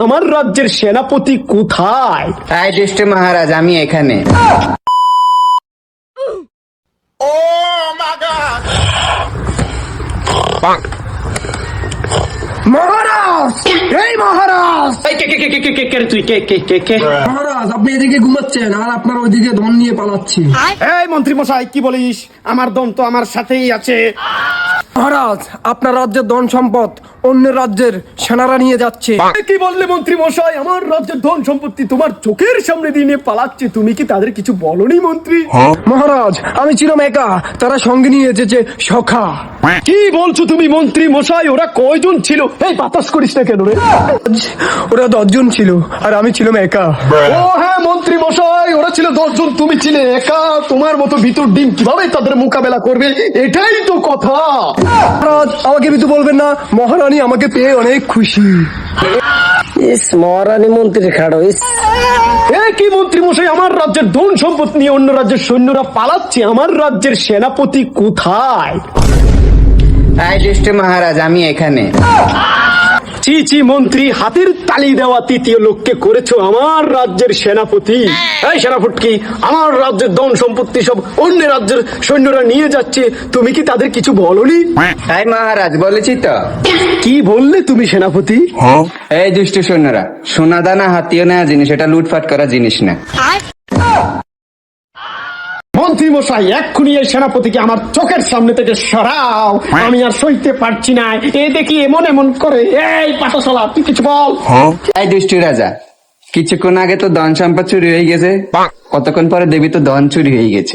আমার রাজ্যের সেনাপতি কোথায়? আয় দুষ্ট মহারাজ, আমি এখানে। মহারাজ, এই মহারাজ, এই কে কে কে কে কে কে কে তুই কে কে কে কে? মহারাজ, আপনি এদিকে ঘুমাচ্ছেন আর আপনার ওইদিকে ধন নিয়ে পালাচ্ছি। এই মন্ত্রী মশাই, কি বলিস? আমার দম তো আমার সাথেই আছে। মহারাজ, আপনার রাজ্যের ধন সম্পদ অন্য রাজ্যের সেনারা নিয়ে যাচ্ছে। কি বললে মন্ত্রী মশাই? আমার রাজ্যের ধন সম্পত্তি তোমার চোখের সামনে দিয়ে নিয়ে পালাচ্ছে, তুমি কি তাদের কিছু বলনি মন্ত্রী? মহারাজ, আমি ছিলাম একা, তারা সঙ্গে নিয়ে এসেছে সখা। কি বলছো তুমি মন্ত্রী মশাই? ওরা কয়জন ছিল? এই বাতাস করিস না কেন রে? ওরা 10 জন ছিল আর আমি ছিলাম একা। ও হ্যাঁ মন্ত্রী মশাই, ওরা ছিল 10 জন, তুমি ছিলে একা। তোমার মতো ভিতর ডিম কিভাবে তাদের মোকাবেলা করবে, এটাই তো কথা। মহারাজ, আমাকে কিন্তু বলবেন না, মহারানী আমাকে পেয়ে অনেক খুশি। মহারানী মন্ত্রী খাড়ো। এ কি মন্ত্রী মশাই, আমার রাজ্যের ধন সম্পদ নিয়ে অন্য রাজ্যের সৈন্যরা পালাচ্ছে, আমার রাজ্যের সেনাপতি কোথায়? আয় দুষ্ট মহারাজ, আমি এখানে। চি চি মন্ত্রী, হাতের তালি দেওয়া তৃতীয় লোককে করেছো আমার রাজ্যের সেনাপতি। এই সেনাপতি, আমার রাজ্যের ধন সম্পত্তি সব অন্য রাজ্যের সৈন্যরা নিয়ে যাচ্ছে, তুমি কি তাদের কিছু বলনি? আয় মহারাজ, বলেছি তো। কি বললে তুমি সেনাপতি? এই দুষ্ট সৈন্যরা, সোনা দানা হাতিয়ে নেওয়া জিনিস, এটা লুটপাট করা জিনিস না। মন্ত্রী মশাই, এক্ষুনি এই সেনাপতিকে আমার চোখের সামনে থেকে সরাও, আমি আর সইতে পারছি না। এ দেখি এমন এমন করে। এই পাঠাশালা, তুই কিছু বল। এই দুষ্ট রাজা, কিছুক্ষণ আগে তো ধন সম্পদ চুরি হয়ে গেছে, কতক্ষণ পরে দেবী তো ধন চুরি হয়ে গেছে।